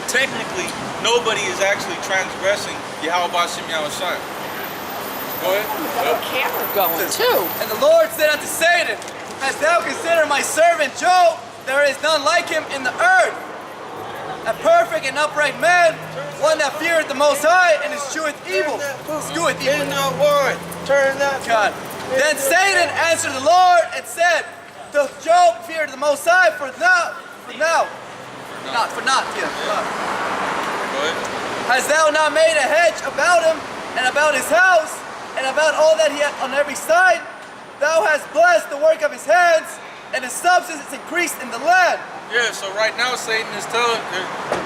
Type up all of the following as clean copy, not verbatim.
technically, nobody is actually transgressing Yahweh Bashim Yahushua. Go ahead. Got a camera going too. And the Lord said unto Satan, Hast thou considered my servant Job? There is none like him in the earth. A perfect and upright man, one that feareth the Most High and escheweth evil. Escheweth evil. In the word. Turn that. God. Then Satan answered the Lord and said, Doth Job fear the Most High for not. Go ahead. Hast thou not made a hedge about him and about his house and about all that he hath on every side? Thou hast blessed the work of his hands, and his substance is increased in the land. Yeah, so right now Satan is telling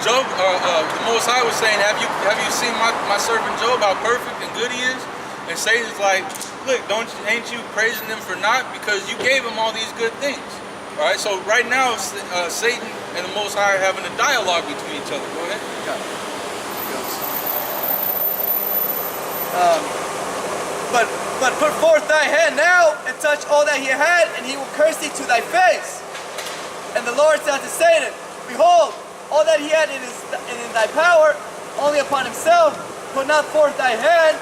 Job, the Most High was saying, have you seen my servant Job, how perfect and good he is? And Satan's like, look, ain't you praising him for naught? Because you gave him all these good things. All right, so right now Satan and the Most High are having a dialogue between each other. Go ahead. But put forth thy hand now and touch all that he had, and he will curse thee to thy face. And the Lord said unto Satan, Behold, all that he had in thy power, only upon himself, put not forth thy hand.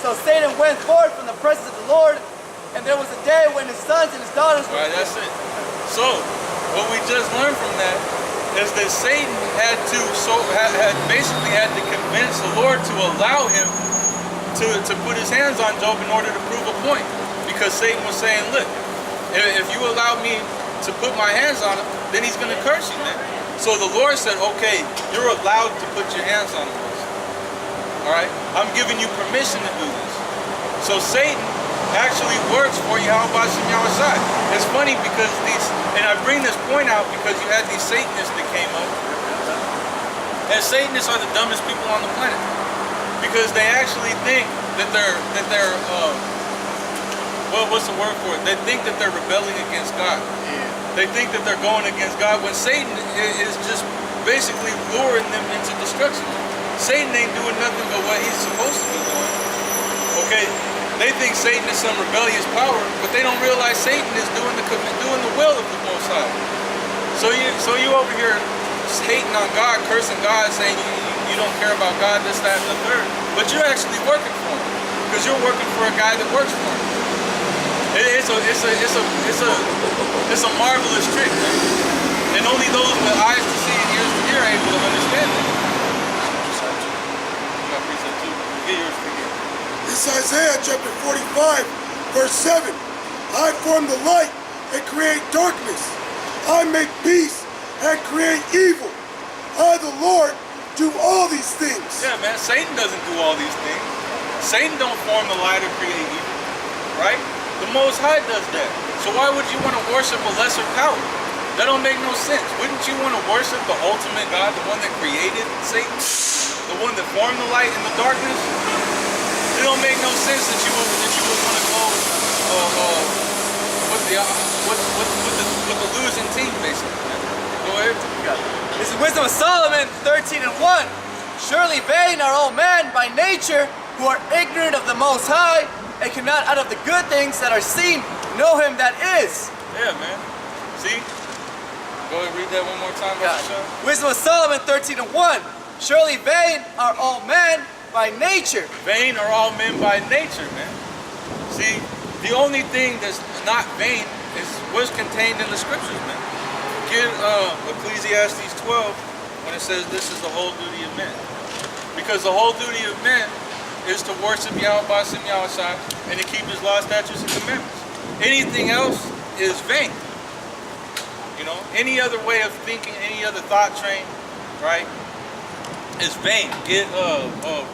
So Satan went forth from the presence of the Lord, and there was a day when his sons and his daughters were... All right, that's it. So, what we just learned from that is that Satan had basically had to convince the Lord to allow him to put his hands on Job in order to prove a point. Because Satan was saying, look, if you allow me to put my hands on him, then he's going to curse you, man. So the Lord said, okay, you're allowed to put your hands on him. All right? I'm giving you permission to do this. So Satan actually works for Yahweh Bashim Yahushua. It's funny because and I bring this point out because you had these Satanists that came up. And Satanists are the dumbest people on the planet. Because they actually think that they're well, what's the word for it? They think that they're rebelling against God. Yeah. They think that they're going against God when Satan is just basically luring them into destruction. Satan ain't doing nothing but what he's supposed to be doing. Okay? They think Satan is some rebellious power, but they don't realize Satan is doing the will of the Most High. So you over here hating on God, cursing God, saying you don't care about God, this, that, and the third. But you're actually working for him. Because you're working for a guy that works for him. It's a marvelous trick, man. And only those with eyes to see and ears to hear are able to understand it. You got precept too. Get yours again. This is Isaiah chapter 45, verse 7. I form the light and create darkness. I make peace and create evil. I, the Lord, do all these things. Yeah, man, Satan doesn't do all these things. Satan don't form the light or create evil, right? The Most High does that. So why would you want to worship a lesser power? That don't make no sense. Wouldn't you want to worship the ultimate God, the one that created Satan? The one that formed the light and the darkness? It don't make no sense that you would want to go with the losing team, basically. Go ahead. This is Wisdom of Solomon 13:1. Surely vain are all men by nature who are ignorant of the Most High and cannot out of the good things that are seen know him that is. Yeah, man. See? Go ahead, read that one more time, Brother. Wisdom of Solomon 13:1. Surely vain are all men by nature. Vain are all men by nature, man. See, the only thing that's not vain is what's contained in the scriptures, man. Get Ecclesiastes 12 when it says this is the whole duty of men. Because the whole duty of men is to worship Yahweh Bashim Yahushua and to keep his law, statutes, and commandments. Anything else is vain. You know, any other way of thinking, any other thought train, right, is vain. Get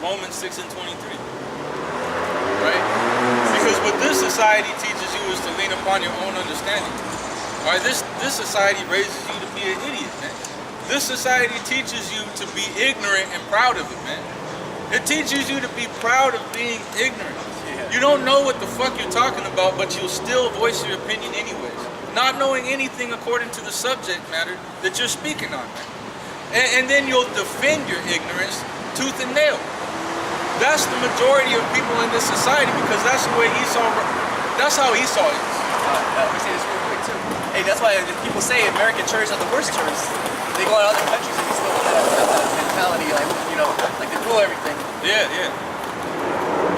Romans 6:23. Right? Because what this society teaches you is to lean upon your own understanding. All right, this society raises you to be an idiot, man. This society teaches you to be ignorant and proud of it, man. It teaches you to be proud of being ignorant. Yeah. You don't know what the fuck you're talking about, but you'll still voice your opinion anyways. Not knowing anything according to the subject matter that you're speaking on, man. And then you'll defend your ignorance tooth and nail. That's the majority of people in this society because that's the way that's how Esau is. Let me say this real quick too. Hey, that's why people say American churches are the worst churches. They go to other countries and they still want to have that Yeah.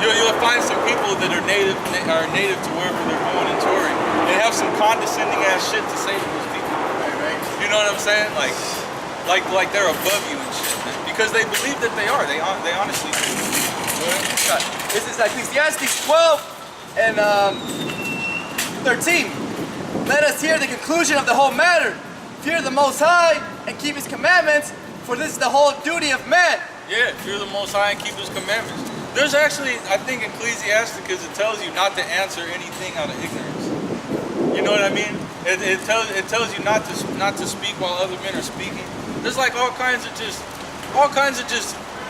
You'll find some people that are native to wherever they're going and touring. They have some condescending ass shit to say to those people. Right. You know what I'm saying? Like they're above you and shit, man. Because they believe that they are. They honestly do. This is Ecclesiastes 12 and 13. Let us hear the conclusion of the whole matter. Fear the Most High and keep His commandments, for this is the whole duty of man. Yeah, fear the Most High and keep His commandments. There's actually, I think, Ecclesiasticus, it tells you not to answer anything out of ignorance. You know what I mean? It tells you not to speak while other men are speaking. There's like all kinds of just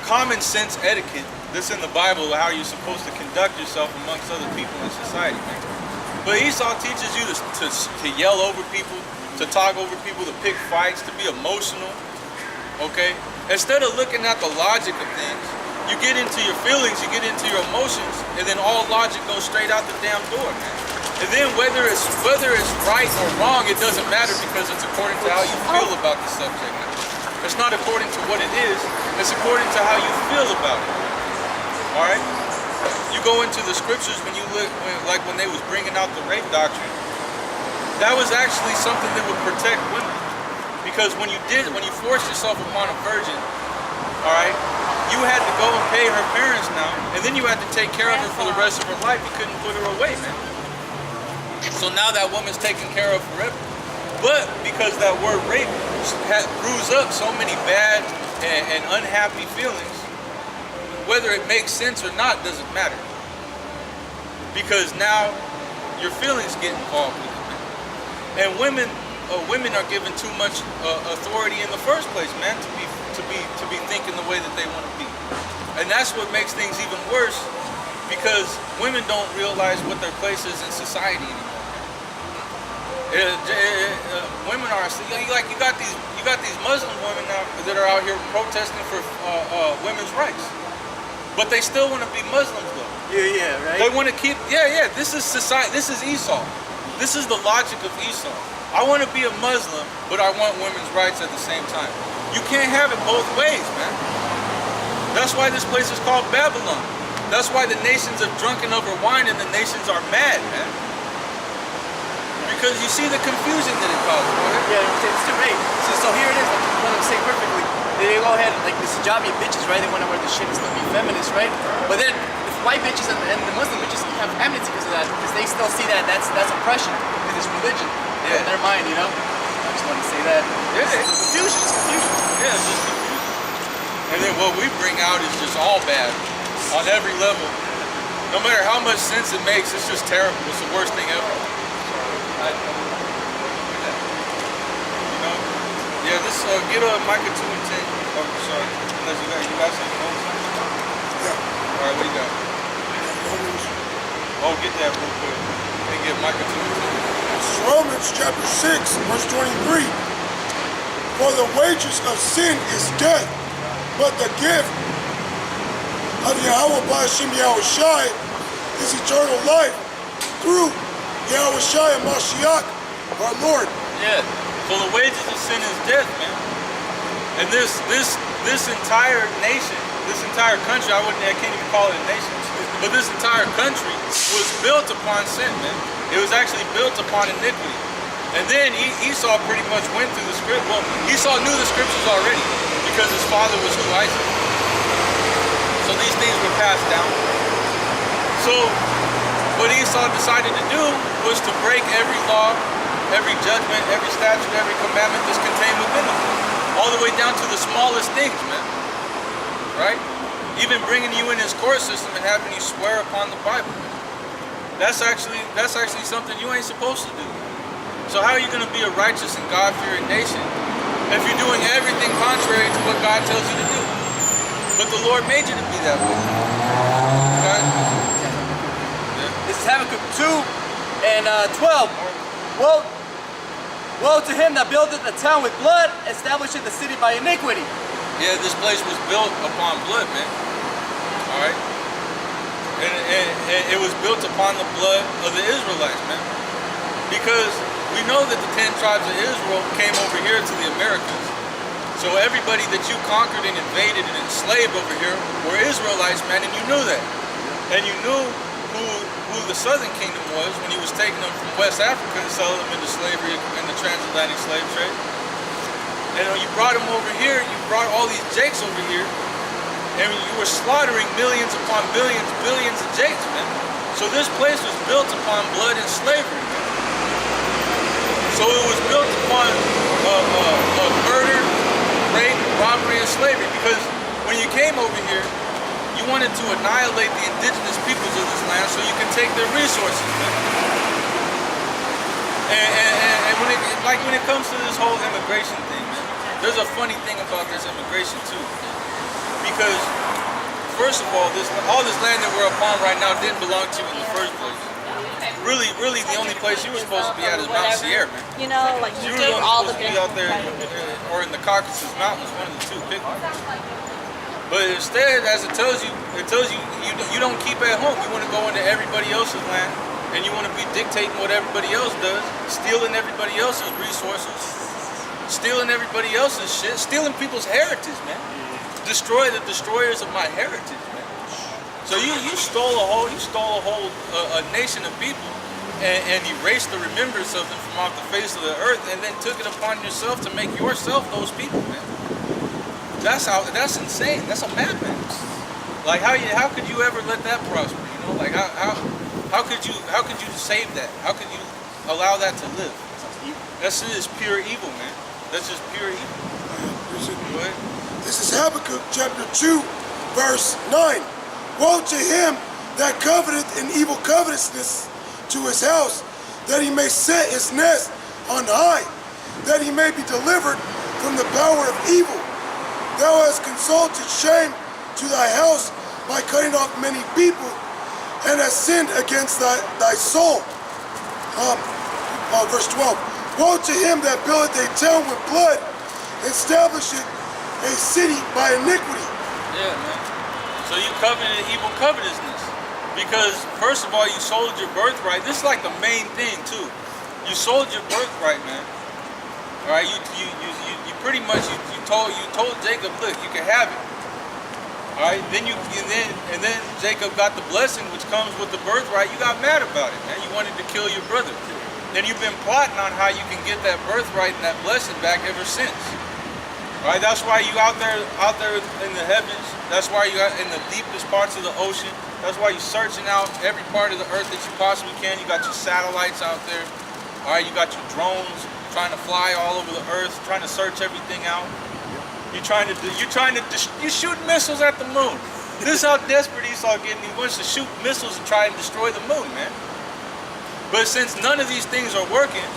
common sense etiquette that's in the Bible, how you're supposed to conduct yourself amongst other people in society, man. But Esau teaches you to yell over people, to talk over people, to pick fights, to be emotional. Okay? Instead of looking at the logic of things, you get into your feelings, you get into your emotions, and then all logic goes straight out the damn door, man. And then whether it's right or wrong, it doesn't matter because it's according to how you feel about the subject matter. It's not according to what it is, it's according to how you feel about it. Alright? You go into the scriptures when you look, when they was bringing out the rape doctrine, that was actually something that would protect women. Because when you forced yourself upon a virgin, alright, you had to go and pay her parents now, and then you had to take care of her for the rest of her life. You couldn't put her away, man. So now that woman's taken care of forever. But because that word rape brews up so many bad and unhappy feelings, whether it makes sense or not doesn't matter. Because now your feelings get involved with it, man. And women are given too much authority in the first place, man, to be thinking the way that they want to be. And that's what makes things even worse, because women don't realize what their place is in society anymore. Women are you got these Muslim women now that are out here protesting for women's rights, but they still want to be Muslims though. Yeah, right. They want to keep this is society. This is Esau. This is the logic of Esau. I want to be a Muslim, but I want women's rights at the same time. You can't have it both ways, man. That's why this place is called Babylon. That's why the nations are drunken over wine and the nations are mad, man. Because you see the confusion that it causes, right? Yeah, it's too late. So here it is, like what I'm saying perfectly. They go ahead, like the hijabi bitches, right? They want to wear the shit and still be feminist, right? But then the white bitches and the Muslim bitches have enmity because of that, because they still see that that's oppression in this religion. Yeah. In their mind, you know? I just want to say that. Yeah. It's confusion. Yeah, it's just confusion. And then what we bring out is just all bad on every level. No matter how much sense it makes, it's just terrible. It's the worst thing ever. You know? Yeah, this get a Micah 2 and 10. Oh, sorry. Unless you got something else. Yeah. All right, what do you got? Oh, get that real quick. And get Micah 2 and 10. It's Romans chapter 6, verse 23. For the wages of sin is death, but the gift of Yahweh B'Hashem Yahushai is eternal life through Yahushai Mashiach, our Lord. Yeah. So the wages of sin is death, man. And this entire nation, this entire country, I can't even call it a nation, but this entire country was built upon sin, man. It was actually built upon iniquity. And then Esau pretty much went through the script. Well, Esau knew the scriptures already because his father was who Isaac. So these things were passed down. So what Esau decided to do was to break every law, every judgment, every statute, every commandment that's contained within them. All the way down to the smallest things, man. Right? Even bringing you in his court system and having you swear upon the Bible. That's actually something you ain't supposed to do. So how are you going to be a righteous and God-fearing nation if you're doing everything contrary to what God tells you to do? But the Lord made you to be that way. Okay? This is Habakkuk 2 and 12. Woe to him that buildeth a town with blood, establisheth the city by iniquity. Yeah, this place was built upon blood, man. Alright? And it was built upon the blood of the Israelites, man. Because we know that the 10 tribes of Israel came over here to the Americas. So everybody that you conquered and invaded and enslaved over here were Israelites, man, and you knew that. And you knew who the Southern Kingdom was when he was taking them from West Africa and selling them into slavery in the transatlantic slave trade. And when you brought them over here, you brought all these Jakes over here, and you were slaughtering millions upon billions, billions of Jakes, man. So this place was built upon blood and slavery, man. So it was built upon murder, rape, robbery, and slavery. Because when you came over here, you wanted to annihilate the indigenous peoples of this land so you can take their resources, man. And when it comes to this whole immigration thing, man, there's a funny thing about this immigration too. Because first of all this land that we're upon right now didn't belong to you in the first place. Really, the only place you were supposed to be at is Mount Sierra, man. You know, like you You were gave only all the supposed to be out there or in the Caucasus Mountains, one of the two. Pick one. But instead, as it tells you you don't keep at home. You want to go into everybody else's land, and you want to be dictating what everybody else does, stealing everybody else's resources, stealing everybody else's shit, stealing people's heritage, man. Destroy the destroyers of my heritage, man. So you stole a whole a nation of people and erased the remembrance of them from off the face of the earth, and then took it upon yourself to make yourself those people, man. That's insane. That's a madman. Like how could you ever let that prosper? You know, like how could you save that? How could you allow that to live? That's just pure evil, man. That's just pure evil. Go ahead. This is Habakkuk chapter 2, verse 9. Woe to him that coveteth in evil covetousness to his house, that he may set his nest on high, that he may be delivered from the power of evil. Thou hast consulted shame to thy house by cutting off many people, and hast sinned against thy soul. Verse 12. Woe to him that buildeth a town with blood, establisheth a city by iniquity. Yeah, man. So you coveted evil covetousness. Because first of all, you sold your birthright. This is like the main thing too. You sold your birthright, man. Alright, you pretty much you told Jacob, look, you can have it. Alright, then Jacob got the blessing which comes with the birthright. You got mad about it, man. You wanted to kill your brother. Then you've been plotting on how you can get that birthright and that blessing back ever since. Right, that's why you out there in the heavens. That's why you out in the deepest parts of the ocean. That's why you're searching out every part of the earth that you possibly can. You got your satellites out there. All right, you got your drones trying to fly all over the earth, trying to search everything out. You shoot missiles at the moon. This is how desperate Esau getting. He wants to shoot missiles and try and destroy the moon, man. But since none of these things are working,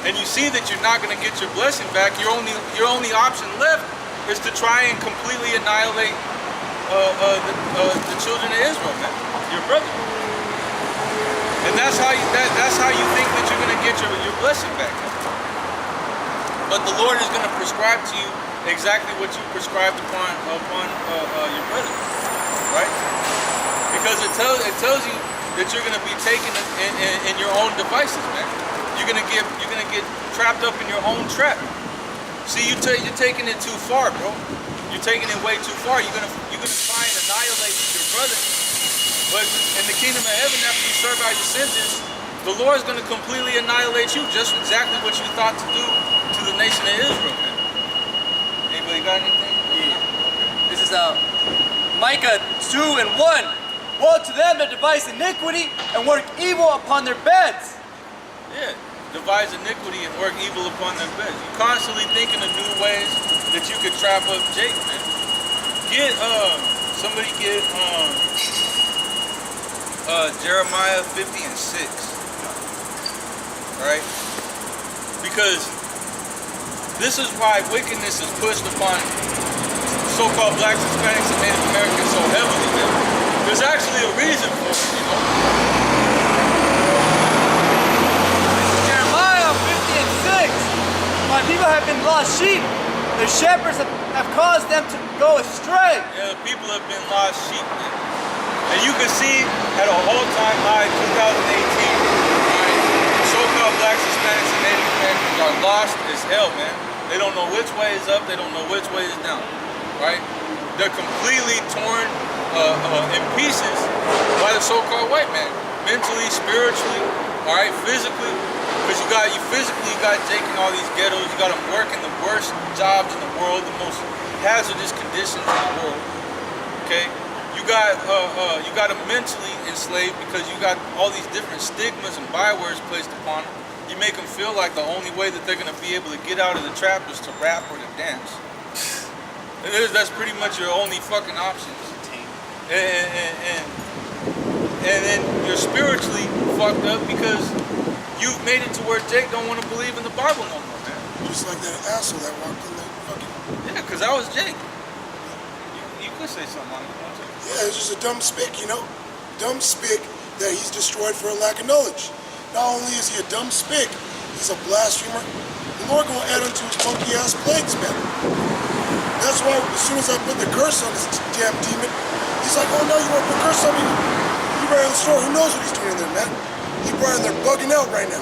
and you see that you're not going to get your blessing back, your only option left is to try and completely annihilate the children of Israel, man, your brother. And that's how you think that you're going to get your blessing back. But the Lord is going to prescribe to you exactly what you prescribed upon your brother, right? Because it tells you that you're going to be taken in your own devices, man. You're gonna get trapped up in your own trap. See, you're taking it too far, bro. You're taking it way too far. You're gonna try and annihilate your brother. But in the kingdom of heaven, after you serve out your sentence, the Lord's gonna completely annihilate you, just exactly what you thought to do to the nation of Israel, man. Anybody got anything? Yeah. This is Micah 2:1. Woe to them that devise iniquity and work evil upon their beds. Yeah, devise iniquity and work evil upon their beds. You're constantly thinking of new ways that you could trap up Jake, man. Somebody get Jeremiah 50:6. Right? Because this is why wickedness is pushed upon so-called blacks, Hispanics, and Native Americans so heavily, man. There's actually a reason for it, you know? My people have been lost sheep. Their shepherds have caused them to go astray. Yeah, the people have been lost sheep, man. And you can see at a all-time high, 2018, right, so-called blacks, Hispanics, and Native Americans are lost as hell, man. They don't know which way is up. They don't know which way is down. Right? They're completely torn in pieces by the so-called white man, mentally, spiritually, all right, physically. Because you physically got Jake in all these ghettos. You got him working the worst jobs in the world, the most hazardous conditions in the world. Okay, you got him mentally enslaved because you got all these different stigmas and bywords placed upon him. You make them feel like the only way that they're gonna be able to get out of the trap is to rap or to dance. That's pretty much your only fucking options. And then you're spiritually fucked up because you've made it to where Jake don't want to believe in the Bible no more, man. Just like that asshole that walked in the fucking... Yeah, because I was Jake. You could say something on it. Yeah, it's just a dumb spick, you know? Dumb spick that he's destroyed for a lack of knowledge. Not only is he a dumb spick, he's a blasphemer. The Lord gonna add unto his monkey ass plagues, man. That's why as soon as I put the curse on this damn demon, he's like, oh no, you want to put a curse on me? You right in the store, who knows what he's doing in there, man? He's probably in there bugging out right now.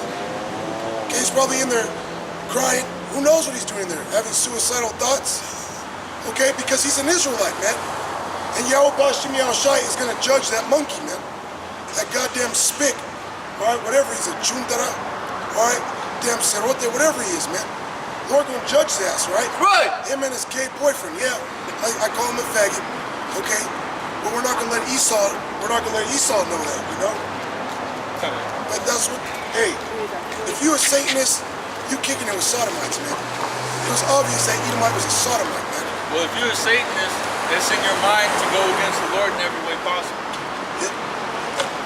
Okay, he's probably in there crying. Who knows what he's doing in there? Having suicidal thoughts? Okay, because he's an Israelite, man. And Yahweh Bashim Yahushai is gonna judge that monkey, man. That goddamn spick. Alright, whatever he's a Chundara. Alright, damn Cerote, whatever he is, man. Lord gonna judge his ass, right? Right! Him and his gay boyfriend, yeah. I call him a faggot. Okay? But we're not gonna let Esau know that, you know? But that's what, hey, if you're a Satanist, you kicking it with Sodomites, man. It was obvious that Edomite was a Sodomite, man. Well, if you're a Satanist, it's in your mind to go against the Lord in every way possible. Yeah.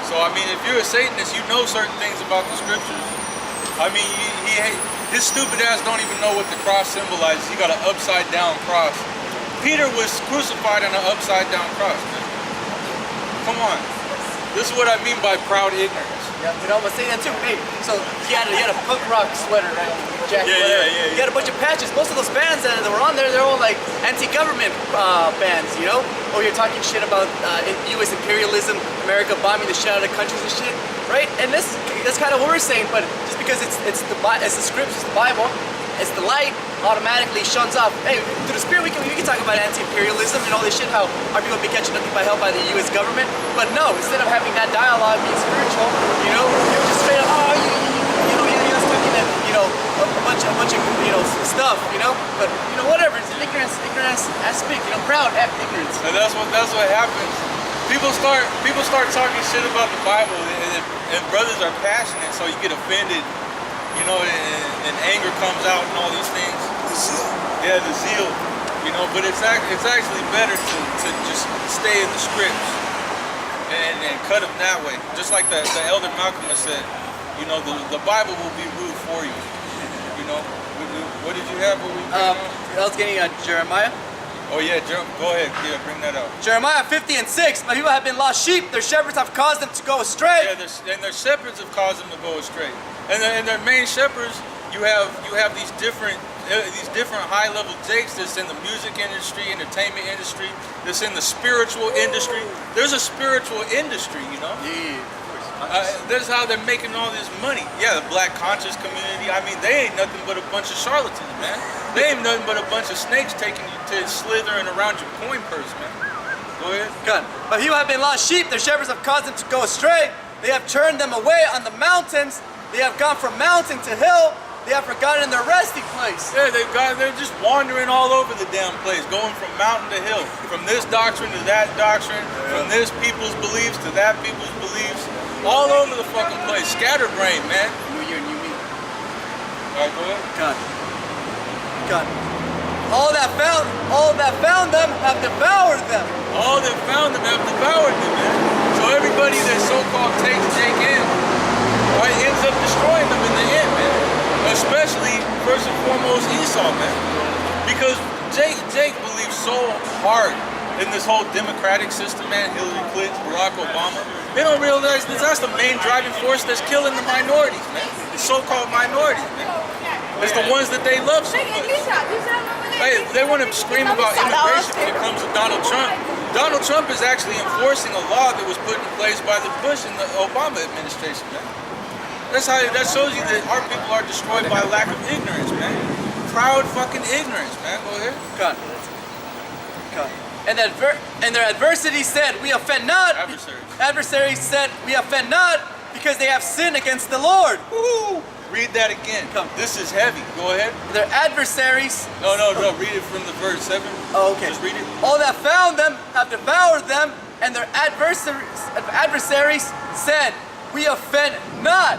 So, I mean, if you're a Satanist, you know certain things about the scriptures. I mean, his stupid ass don't even know what the cross symbolizes. He got an upside down cross. Peter was crucified on an upside down cross, man. Come on. This is what I mean by proud ignorance. Yeah, you know, I was saying that too. Hey, so he had a punk rock sweater, right? Jacket, Yeah. He had a bunch of patches. Most of those bands that were on there, they're all like anti-government bands, you know? Or you're talking shit about U.S. imperialism, America bombing the shit out of countries and shit, right? And that's kind of what we're saying. But just because it's the scripts, it's the Bible, it's the light, automatically shuns off. Hey, through the spirit, we can talk about anti-imperialism and all this shit. How our people be catching nothing by help by the U.S. government. But no, instead of having that dialogue, being spiritual, you know, you're just straight up, oh, you're stuck in that, you know, a bunch of you know stuff, you know. But you know, whatever. It's ignorance aspect, you know, proud ignorance. And that's what happens. People start talking shit about the Bible, and brothers are passionate, so you get offended, you know, and anger comes out and all these things. The zeal. Yeah, the zeal, you know. But it's actually better to just stay in the scripts and cut them that way. Just like the elder Malcolm has said, you know, the Bible will be ruled for you. You know, what did you have? I was getting Jeremiah. Oh yeah, go ahead. Yeah, bring that up. Jeremiah 50:6. My people have been lost sheep. Their shepherds have caused them to go astray. Yeah, and their shepherds have caused them to go astray. And their main shepherds, you have these different high-level jakes that's in the music industry, entertainment industry, that's in the spiritual industry. There's a spiritual industry, you know. Yeah. That's how they're making all this money. Yeah, the black conscious community. I mean, they ain't nothing but a bunch of charlatans, man. They ain't nothing but a bunch of snakes taking you to slithering around your coin purse, man. Go ahead. Good. My people have been lost sheep. Their shepherds have caused them to go astray. They have turned them away on the mountains. They have gone from mountain to hill. They have forgotten their resting place. Yeah, they're just wandering all over the damn place, going from mountain to hill, from this doctrine to that doctrine, from this people's beliefs to that people's beliefs, all over the fucking place. Scatterbrain, man. New year, new me. All right, go ahead. God. All that found them have devoured them. All that found them have devoured them, man. So everybody that so-called takes Jake in, right, ends up destroying them in the end, man. Especially, first and foremost, Esau, man. Because Jake believes so hard in this whole democratic system, man. Hillary Clinton, Barack Obama. They don't realize that's the main driving force that's killing the minorities, man. The so-called minorities, man. It's the ones that they love so much. Hey, they want to scream about immigration when it comes to Donald Trump. Donald Trump is actually enforcing a law that was put in place by the Bush and the Obama administration, man. That shows you that our people are destroyed by lack of ignorance, man. proud fucking ignorance, man. Go ahead. Come. And their adversity said, we offend not. Adversaries. Adversaries said, we offend not because they have sinned against the Lord. Woo! Read that again. Come. This is heavy. Go ahead. Their adversaries. No. Read it from the verse 7. Oh, okay. Just read it. All that found them have devoured them, and their adversaries said, we offend not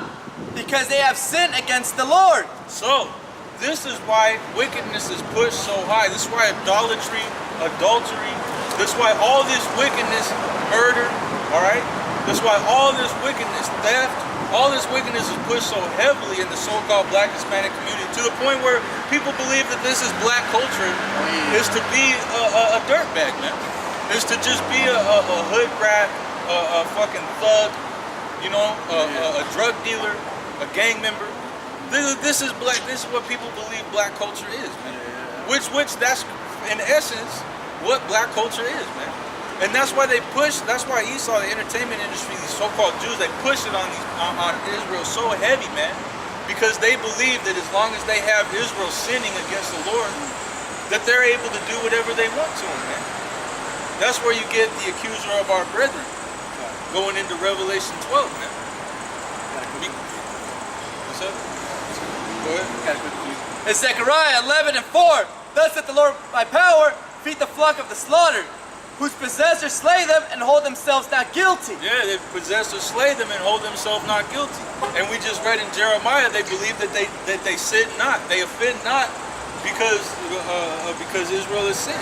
because they have sinned against the Lord. So, this is why wickedness is pushed so high. This is why idolatry, adultery, this is why all this wickedness, murder, all right? This is why all this wickedness, theft, all this wickedness is pushed so heavily in the so-called Black Hispanic community to the point where people believe that this is black culture, is to be a dirtbag, man. Is to just be a hood rat, a fucking thug, you know, a drug dealer, a gang member. This is black. This is what people believe black culture is, man. Which that's in essence what black culture is, man. And that's why they push. That's why Esau, the entertainment industry, these so-called Jews, they push it on Israel so heavy, man, because they believe that as long as they have Israel sinning against the Lord, that they're able to do whatever they want to them, man. That's where you get the accuser of our brethren going into Revelation 12, man. What's up? Go ahead. In Zechariah 11:4, thus saith the Lord by power, feed the flock of the slaughter, whose possessors slay them and hold themselves not guilty. Yeah, they possess or slay them and hold themselves not guilty. And we just read in Jeremiah, they believe that they sin not, they offend not, because Israel is sin.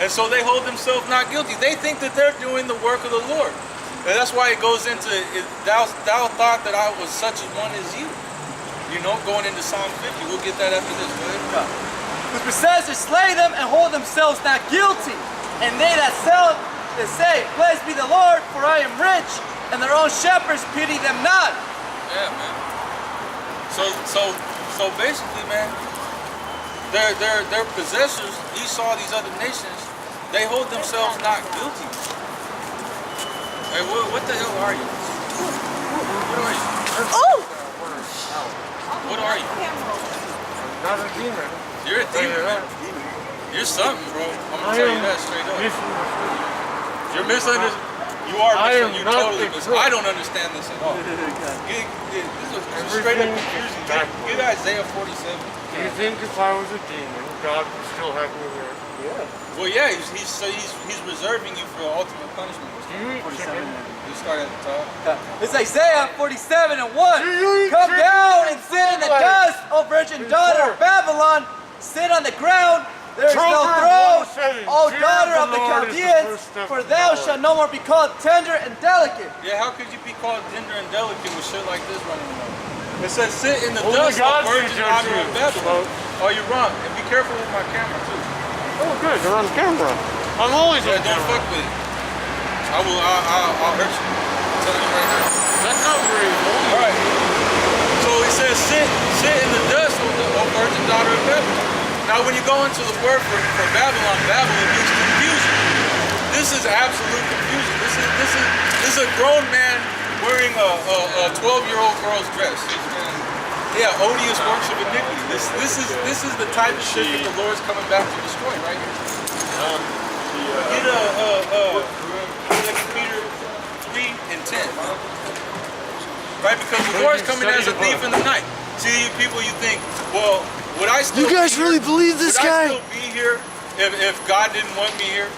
And so they hold themselves not guilty. They think that they're doing the work of the Lord. And that's why it goes into, thou thought that I was such a one as you. You know, going into Psalm 50. We'll get that after this. Go ahead. Whose possessors slay them and hold themselves not guilty. And they that sell, they say, blessed be the Lord, for I am rich, and their own shepherds pity them not. Yeah, man. So basically, man, their possessors, Esau, these other nations, they hold themselves not guilty. Hey, what the hell are you? What are you? Oh! What are you? Not a demon. You're a demon, man. You're something, bro. I'm gonna tell you that straight up. You're misunderstanding. You are misunderstanding. You totally misunderstanding. I don't understand this at all. This is straight up confusing. Get Isaiah 47. Do you think if I was a demon, God would still have me there? Yeah. Well, yeah, he's reserving you for ultimate punishment. You start at the top. It's Isaiah 47:1. Come down and sit in the dust, O virgin daughter of Babylon. Sit on the ground. There is no throne, O daughter of the Chaldeans, for thou shalt no more be called tender and delicate. Yeah, how could you be called tender and delicate with shit like this running around? It says, sit in the Only dust, God O virgin can daughter judge of you. Babylon. Oh, you're wrong. And be careful with my camera, too. Oh, good. They're on camera. I'm always Yeah, on don't camera. fuck with it. I'll hurt you. I'm telling you right now. That's not very holy. All right. So he says, sit in the dust, O virgin daughter of Babylon. Now, when you go into the word for Babylon, Babylon means confusion. This is absolute confusion. This is a grown man wearing a 12-year-old girl's dress. Yeah, odious works of iniquity. This is the type of shit that the Lord's coming back to destroy right here. Get Peter 3 and 10. Right, because the Lord's coming as a thief in the night. See, you people, you think, well, would I still? You guys be really here? believe this Would guy? I still be here if God didn't want me here?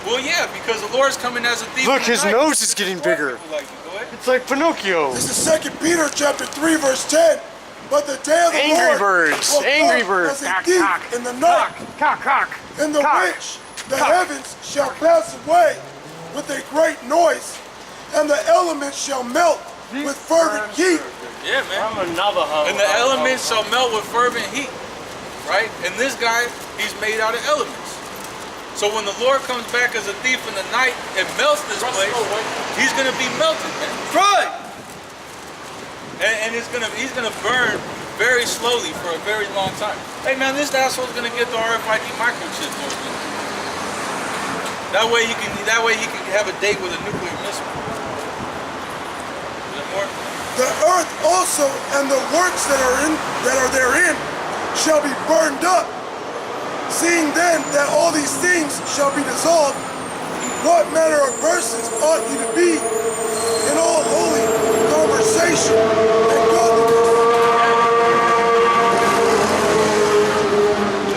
Well, yeah, because the Lord's coming as a thief. Look, in the his night. nose is getting bigger. People like you. Go ahead. It's like Pinocchio. This is 2 Peter chapter 3, verse 10. But the day of the Angry Lord Birds, will Angry come Birds. as a thief in the night, Cock. in the which the heavens shall pass away with a great noise, and the elements shall melt with fervent heat. Yeah, man. I'm a Navajo. And the elements shall melt with fervent heat. Right? And this guy, he's made out of elements. So when the Lord comes back as a thief in the night and melts this place, he's gonna be melted, man. Right. And he's gonna burn very slowly for a very long time. Hey man, this asshole's gonna get the RFID microchip. That way he can have a date with a nuclear missile. Is there more? The earth also and the works that are therein shall be burned up. Seeing then that all these things shall be dissolved, what manner of persons ought ye to be in all holy conversation and godliness?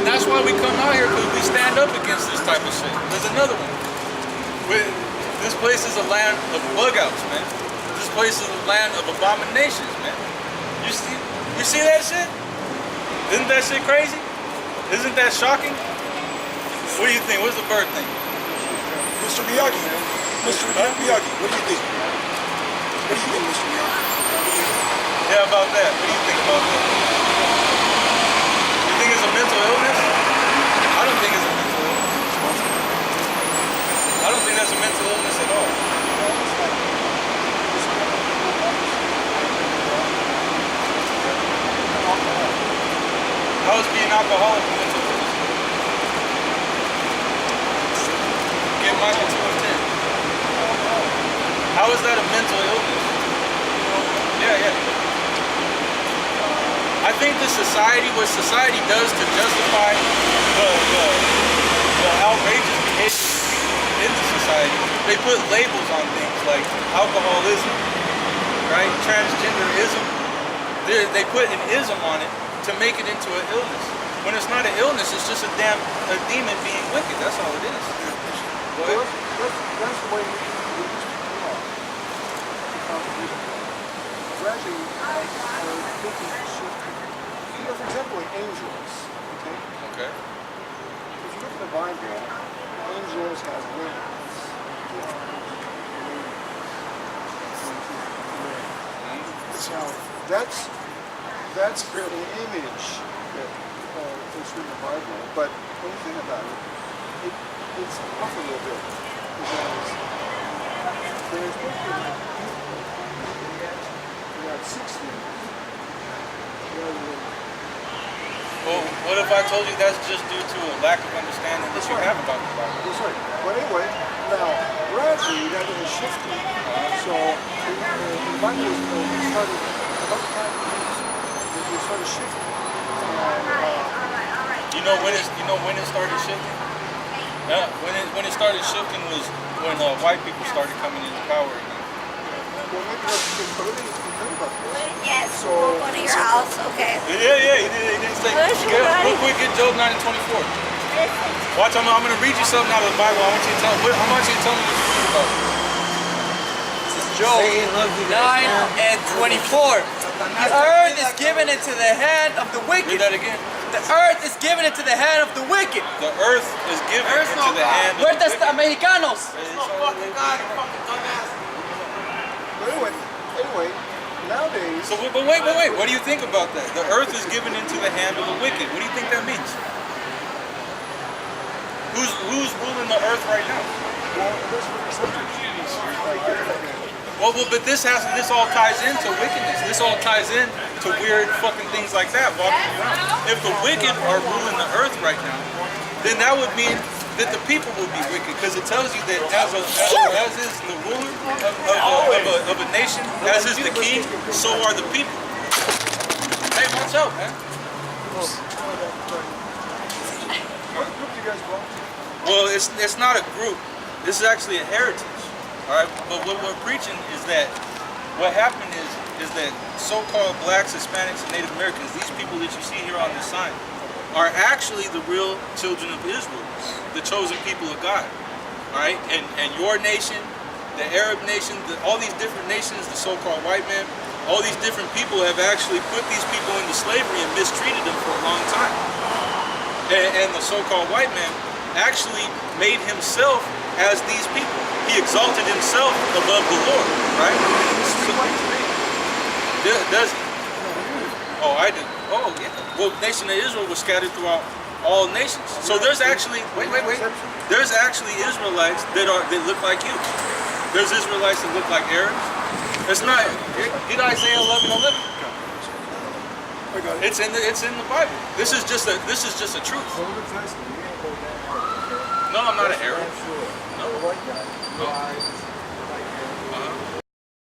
And that's why we come out here, because we stand up against this type of shit. There's another one. This place is a land of bug-outs, man. This place is a land of abominations, man. You see that shit? Isn't that shit crazy? Isn't that shocking? What do you think? What's the bird thing? Mr. Miyagi, Mr. Miyagi, what do you think? What do you think, Mr. Miyagi? Yeah, about that. What do you think about that? You think it's a mental illness? I don't think it's a mental illness. I don't think that's a mental illness at all. How is being alcoholic a mental illness? Get Michael 2 and 10. How is that a mental illness? Yeah. I think what society does to justify the outrageous behavior in the society, they put labels on things like alcoholism, right? Transgenderism. They put an ism on it to make it into an illness. When it's not an illness, it's just a demon being wicked. That's all it is. Well, that's the way we used to come up. Gradually, our thinking has shifted. You know, for example, like angels, okay? Okay. If you look at the Bible, angels have wings. Now, that's an image that is in the Bible, but when you think about it, it's off a little bit, because there's we have 16 rather than. Well, what if I told you that's just due to a lack of understanding that you have about the Bible? That's right. But anyway, now gradually that was shifting. So the Bible started about 5 years. It started shifting. You know when it started shifting? When it started shifting was when white people started coming into power again. Well, maybe let's think about this. Yes, So- we'll go to your house, okay? Yeah, he didn't say. Where's your buddy? Real quick, get Job 9 and 24. Watch, I'm going to read you something out of the Bible. I want you to tell me what you read about. This is Job 9 and 24. The earth is given into the hand of the Read wicked. that again. The earth is given into the hand of the wicked. The earth is given into the hand of Where the does the Americanos? But anyway, nowadays. So, but wait. What do you think about that? The earth is given into the hand of the wicked. What do you think that means? Who's ruling the earth right now? Well, but this all ties into wickedness. This all ties in to weird fucking things like that walking around. If the wicked are ruling the earth right now, then that would mean that the people will be wicked, because it tells you that as is the ruler of a nation, as is the king, so are the people. Hey, watch out, man. What group do you guys belong to? Well, it's not a group. This is actually a heritage. All right, but what we're preaching is that what happened is that so-called blacks, Hispanics, and Native Americans, these people that you see here on this sign, are actually the real children of Israel, the chosen people of God. All right, and your nation, the Arab nation, all these different nations, the so-called white men, all these different people have actually put these people into slavery and mistreated them for a long time. And the so-called white man actually made himself as these people. He exalted himself above the Lord, right? Does he? Oh, I did. Oh, yeah. Well, nation of Israel was scattered throughout all nations. So there's actually, wait. There's actually Israelites that look like you. There's Israelites that look like Arabs. It's not. Get Isaiah 11:11. It's in the Bible. This is just a truth. No, I'm not an Arab. No.